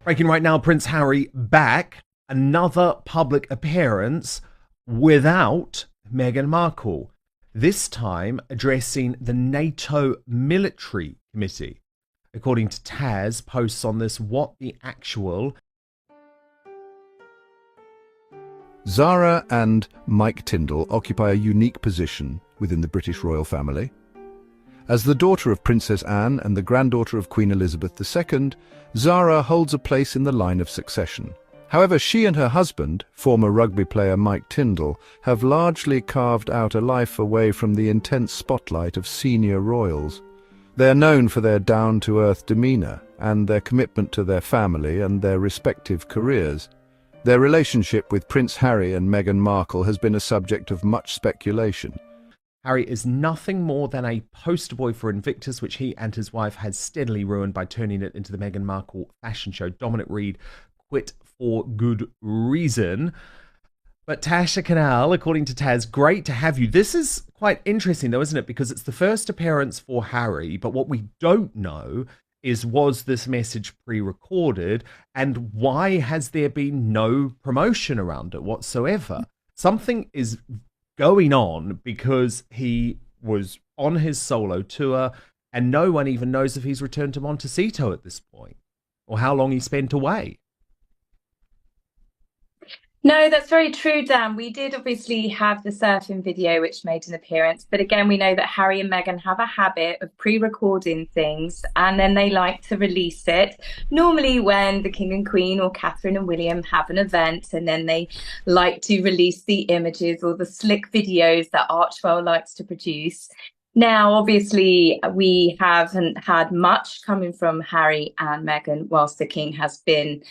Breaking right now, Prince Harry back. Another public appearance without Meghan Markle. This time addressing the NATO Military Committee. According to Taz, posts on this, what the actual. Zara and Mike Tindall occupy a unique position within the British royal family. As the daughter of Princess Anne and the granddaughter of Queen Elizabeth II, Zara holds a place in the line of succession. However, she and her husband, former rugby player Mike Tindall, have largely carved out a life away from the intense spotlight of senior royals. They are known for their down-to-earth demeanour and their commitment to their family and their respective careers. Their relationship with Prince Harry and Meghan Markle has been a subject of much speculation. Harry is nothing more than a poster boy for Invictus, which he and his wife had steadily ruined by turning it into the Meghan Markle fashion show. Dominic Reed quit for good reason. But Tasha Canal, according to Taz, great to have you. This is quite interesting, though, isn't it? Because it's the first appearance for Harry, but what we don't know is, was this message pre-recorded, and why has there been no promotion around it whatsoever? Something is going on because he was on his solo tour and no one even knows if he's returned to Montecito at this point or how long he spent away. No, that's very true, Dan. We did obviously have the surfing video, which made an appearance. But again, we know that Harry and Meghan have a habit of pre-recording things and then they like to release it. Normally when the King and Queen or Catherine and William have an event, and then they like to release the images or the slick videos that Archwell likes to produce. Now, obviously, we haven't had much coming from Harry and Meghan whilst the King has been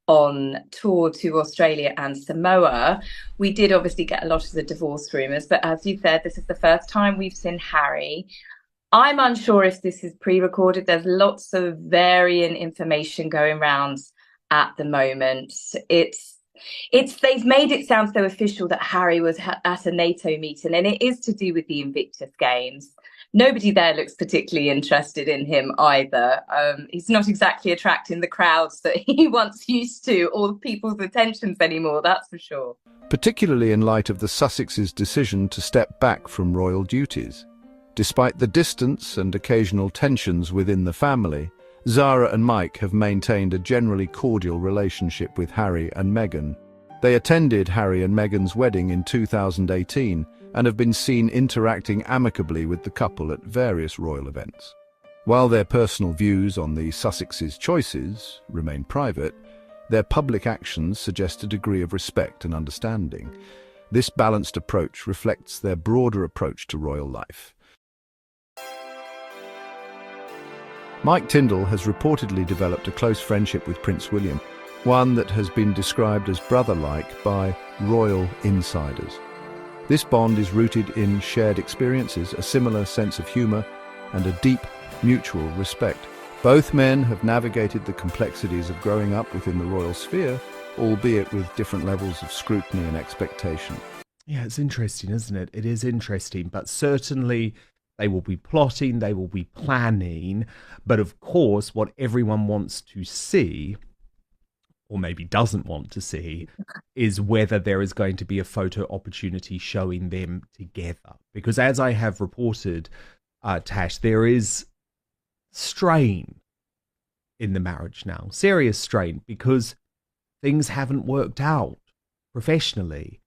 on tour to Australia and Samoa. We did obviously get a lot of the divorce rumours, but as you said, this is the first time we've seen Harry. I'm unsure if this is pre-recorded. There's lots of varying information going around at the moment. They've made it sound so official that Harry was at a NATO meeting, and it is to do with the Invictus Games. Nobody there looks particularly interested in him either. He's not exactly attracting the crowds that he once used to, or people's attentions anymore, that's for sure. Particularly in light of the Sussexes' decision to step back from royal duties. Despite the distance and occasional tensions within the family, Zara and Mike have maintained a generally cordial relationship with Harry and Meghan. They attended Harry and Meghan's wedding in 2018 and have been seen interacting amicably with the couple at various royal events. While their personal views on the Sussexes' choices remain private, their public actions suggest a degree of respect and understanding. This balanced approach reflects their broader approach to royal life. Mike Tindall has reportedly developed a close friendship with Prince William, one that has been described as brother-like by royal insiders. This bond is rooted in shared experiences, a similar sense of humour, and a deep mutual respect. Both men have navigated the complexities of growing up within the royal sphere, albeit with different levels of scrutiny and expectation. Yeah, it's interesting, isn't it? It is interesting, but certainly they will be plotting, they will be planning, but of course what everyone wants to see, or maybe doesn't want to see, is whether there is going to be a photo opportunity showing them together. Because as I have reported, Tash, there is strain in the marriage now, serious strain, because things haven't worked out professionally,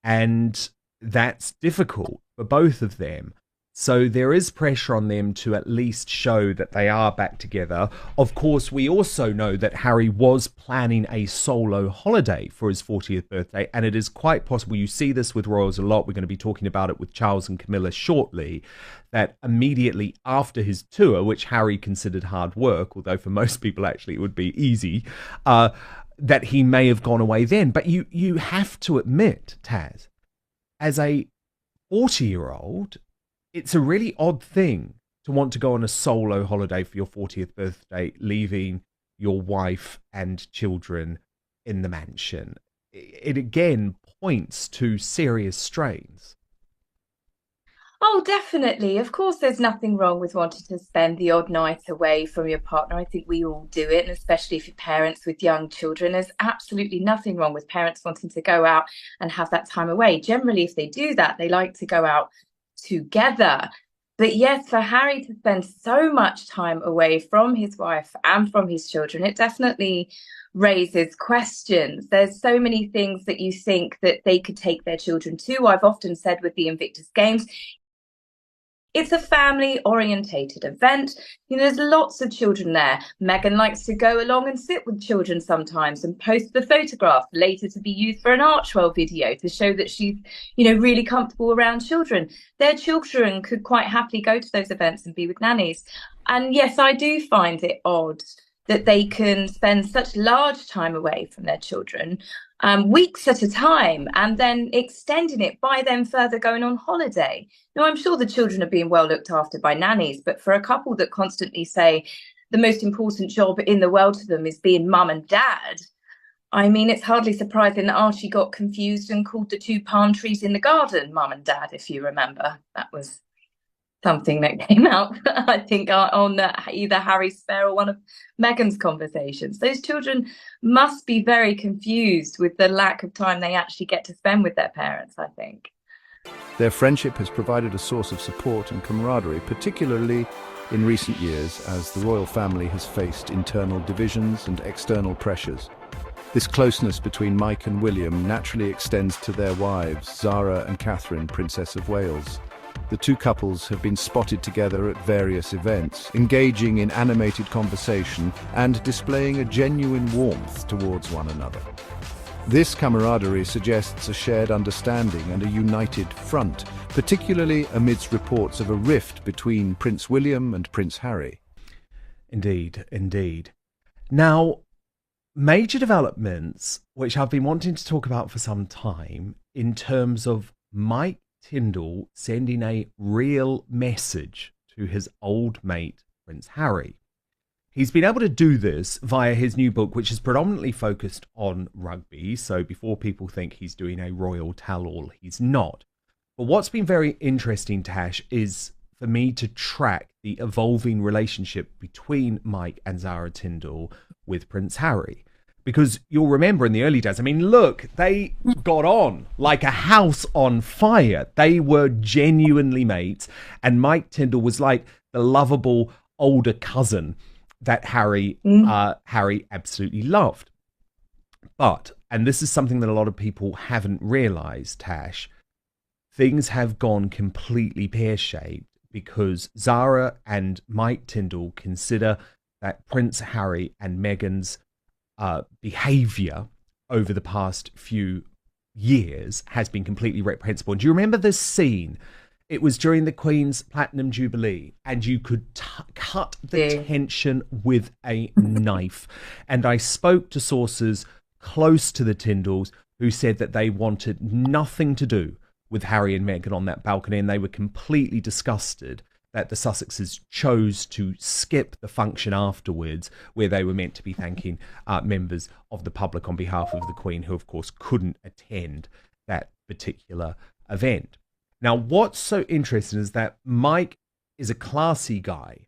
and that's difficult for both of them. So there is pressure on them to at least show that they are back together. Of course, we also know that Harry was planning a solo holiday for his 40th birthday, and it is quite possible, you see this with royals a lot, we're going to be talking about it with Charles and Camilla shortly, that immediately after his tour, which Harry considered hard work, although for most people actually it would be easy, that he may have gone away then. But you have to admit, Taz, as a 40-year-old, it's a really odd thing to want to go on a solo holiday for your 40th birthday, leaving your wife and children in the mansion. It again points to serious strains. Oh, definitely. Of course, there's nothing wrong with wanting to spend the odd night away from your partner. I think we all do it, and especially if you're parents with young children, there's absolutely nothing wrong with parents wanting to go out and have that time away. Generally, if they do that, they like to go out together. But yes, for Harry to spend so much time away from his wife and from his children, it definitely raises questions. There's so many things that you think that they could take their children to. I've often said with the Invictus Games, it's a family orientated event. There's lots of children there. Meghan likes to go along and sit with children sometimes and post the photograph later to be used for an Archwell video to show that she's, really comfortable around children. Their children could quite happily go to those events and be with nannies. And yes, I do find it odd that they can spend such large time away from their children, weeks at a time, and then extending it by them further going on holiday. Now, I'm sure the children are being well looked after by nannies, but for a couple that constantly say the most important job in the world to them is being mum and dad, I mean, it's hardly surprising that Archie got confused and called the two palm trees in the garden mum and dad, if you remember. That was something that came out, I think, on either Harry's Spare or one of Meghan's conversations. Those children must be very confused with the lack of time they actually get to spend with their parents, I think. Their friendship has provided a source of support and camaraderie, particularly in recent years as the royal family has faced internal divisions and external pressures. This closeness between Mike and William naturally extends to their wives, Zara and Catherine, Princess of Wales. The two couples have been spotted together at various events, engaging in animated conversation and displaying a genuine warmth towards one another. This camaraderie suggests a shared understanding and a united front, particularly amidst reports of a rift between Prince William and Prince Harry. Indeed, indeed. Now, major developments, which I've been wanting to talk about for some time, in terms of Mike Tindall sending a real message to his old mate, Prince Harry. He's been able to do this via his new book, which is predominantly focused on rugby. So before people think he's doing a royal tell-all, he's not. But what's been very interesting, Tash, is for me to track the evolving relationship between Mike and Zara Tindall with Prince Harry. Because you'll remember in the early days, I mean, look, they got on like a house on fire. They were genuinely mates. And Mike Tindall was like the lovable older cousin that Harry absolutely loved. But, and this is something that a lot of people haven't realized, Tash, things have gone completely pear-shaped because Zara and Mike Tindall consider that Prince Harry and Meghan's behavior over the past few years has been completely reprehensible. And do you remember this scene? It was during the Queen's Platinum Jubilee, and you could cut the tension with a knife. And I spoke to sources close to the Tindalls who said that they wanted nothing to do with Harry and Meghan on that balcony, and they were completely disgusted that the Sussexes chose to skip the function afterwards, where they were meant to be thanking members of the public on behalf of the Queen, who of course couldn't attend that particular event. Now, what's so interesting is that Mike is a classy guy.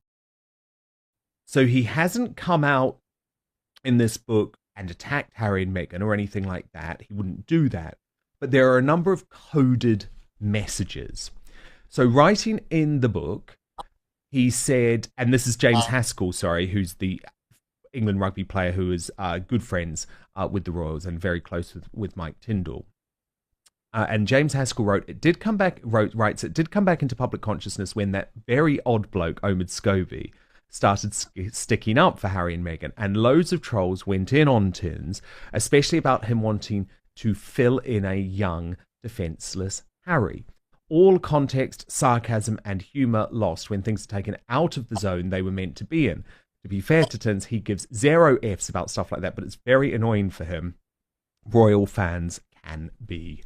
So he hasn't come out in this book and attacked Harry and Meghan or anything like that. He wouldn't do that. But there are a number of coded messages. So writing in the book, he said, and this is James Haskell, who's the England rugby player who is good friends with the Royals and very close with Mike Tindall. And James Haskell writes, it did come back into public consciousness when that very odd bloke, Omid Scobie, started sticking up for Harry and Meghan, and loads of trolls went in on Tins, especially about him wanting to fill in a young, defenceless Harry. All context, sarcasm, and humour lost when things are taken out of the zone they were meant to be in. To be fair to Tins, he gives 0 Fs about stuff like that, but it's very annoying for him. Royal fans can be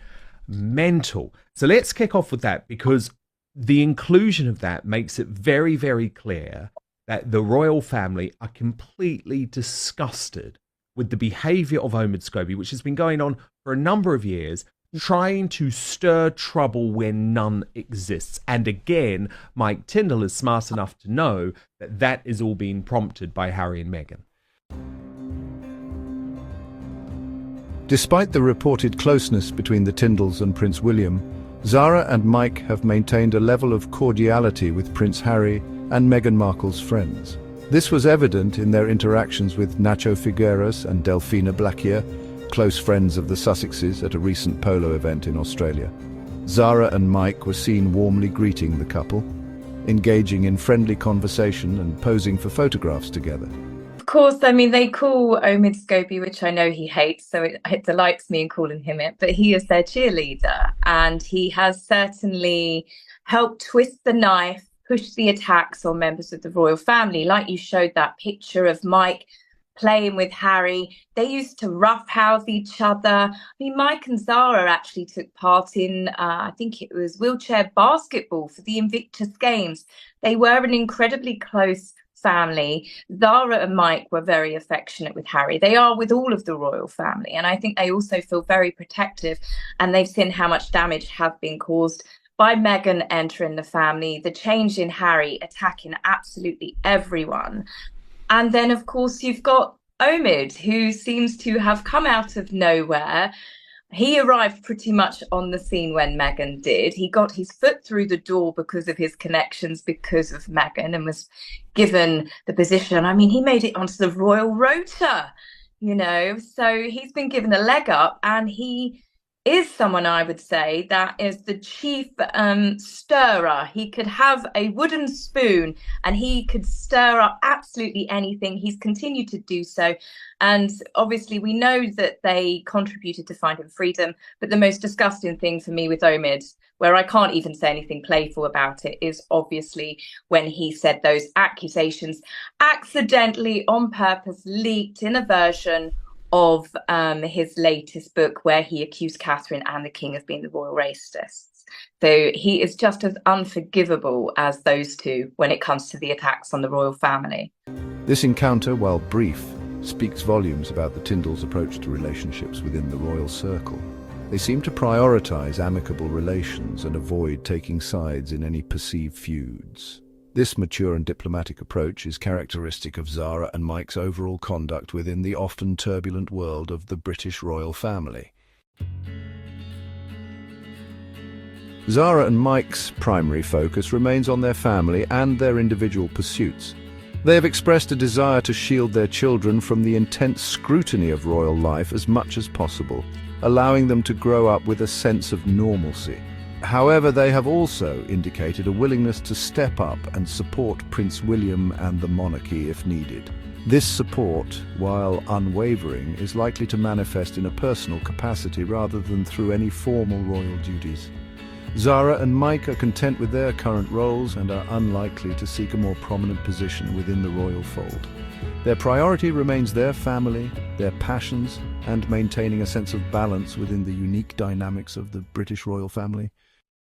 mental. So let's kick off with that, because the inclusion of that makes it very, very clear that the royal family are completely disgusted with the behaviour of Omid Scobie, which has been going on for a number of years, trying to stir trouble where none exists. And again, Mike Tindall is smart enough to know that that is all being prompted by Harry and Meghan. Despite the reported closeness between the Tindalls and Prince William, Zara and Mike have maintained a level of cordiality with Prince Harry and Meghan Markle's friends. This was evident in their interactions with Nacho Figueras and Delphina Blaquier, close friends of the Sussexes, at a recent polo event in Australia. Zara and Mike were seen warmly greeting the couple, engaging in friendly conversation and posing for photographs together. Of course, I mean, they call Omid Scobie, which I know he hates, so it delights me in calling him it, but he is their cheerleader, and he has certainly helped twist the knife, push the attacks on members of the royal family. Like you showed that picture of Mike playing with Harry. They used to roughhouse each other. I mean, Mike and Zara actually took part in, I think it was wheelchair basketball for the Invictus Games. They were an incredibly close family. Zara and Mike were very affectionate with Harry. They are with all of the royal family. And I think they also feel very protective. And they've seen how much damage has been caused by Meghan entering the family, the change in Harry attacking absolutely everyone. And then, of course, you've got Omid, who seems to have come out of nowhere. He arrived pretty much on the scene when Meghan did. He got his foot through the door because of his connections, because of Meghan, and was given the position. I mean, he made it onto the royal rota, you know, so he's been given a leg up, and he is someone, I would say, that is the chief stirrer. He could have a wooden spoon and he could stir up absolutely anything. He's continued to do so. And obviously we know that they contributed to Find Him Freedom. But the most disgusting thing for me with Omid, where I can't even say anything playful about it, is obviously when he said those accusations accidentally, on purpose, leaked in a version of his latest book, where he accused Catherine and the King of being the royal racists. So he is just as unforgivable as those two when it comes to the attacks on the royal family. This encounter, while brief, speaks volumes about the Tindalls' approach to relationships within the royal circle. They seem to prioritise amicable relations and avoid taking sides in any perceived feuds. This mature and diplomatic approach is characteristic of Zara and Mike's overall conduct within the often turbulent world of the British royal family. Zara and Mike's primary focus remains on their family and their individual pursuits. They have expressed a desire to shield their children from the intense scrutiny of royal life as much as possible, allowing them to grow up with a sense of normalcy. However, they have also indicated a willingness to step up and support Prince William and the monarchy if needed. This support, while unwavering, is likely to manifest in a personal capacity rather than through any formal royal duties. Zara and Mike are content with their current roles and are unlikely to seek a more prominent position within the royal fold. Their priority remains their family, their passions, and maintaining a sense of balance within the unique dynamics of the British royal family.